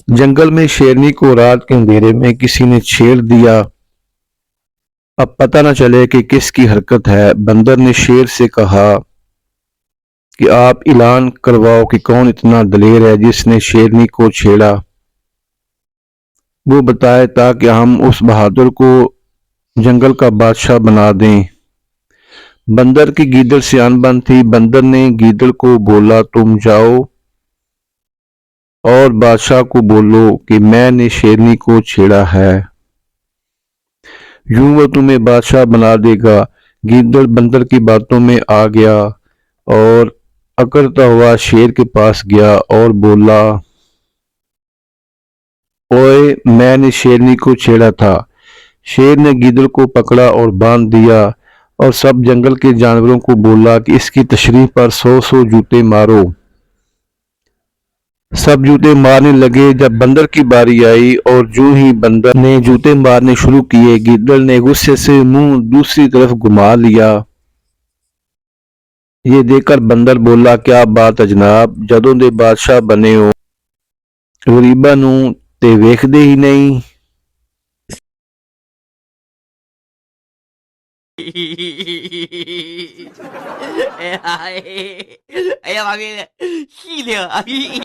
जंगल में शेरनी को रात के अंधेरे में किसी ने छेड़ दिया। अब पता न चले कि किसकी हरकत है। बंदर ने शेर से कहा कि आप ऐलान करवाओ कि कौन इतना दलेर है जिसने शेरनी को छेड़ा। वो बताए ताकि हम उस बहादुर को जंगल का बादशाह बना दें। बंदर की गीदड़ सियानबन थी। बंदर ने गीदड़ को बोला, तुम जाओ और बादशाह को बोलो कि मैंने शेरनी को छेड़ा है, यूं वो तुम्हें बादशाह बना देगा। गीदड़ बंदर की बातों में आ गया और अकड़ता हुआ शेर के पास गया और बोला, ओए, मैंने शेरनी को छेड़ा था। शेर ने गीदड़ को पकड़ा और बांध दिया और सब जंगल के जानवरों को बोला कि इसकी तशरीफ पर 100 जूते मारो। सब जूते मारने लगे। जब बंदर की बारी आई और जो ही बंदर ने जूते मारने शुरू किए, गीदड़ ने गुस्से से मुंह दूसरी तरफ घुमा लिया। ये देखकर बंदर बोला, क्या बात है जनाब, जदों दे बादशाह बने हो गरीबां नूं ते वेखदे ही नहीं। Ay, ay, ay, ay, ay, ay, ay, ay, ay,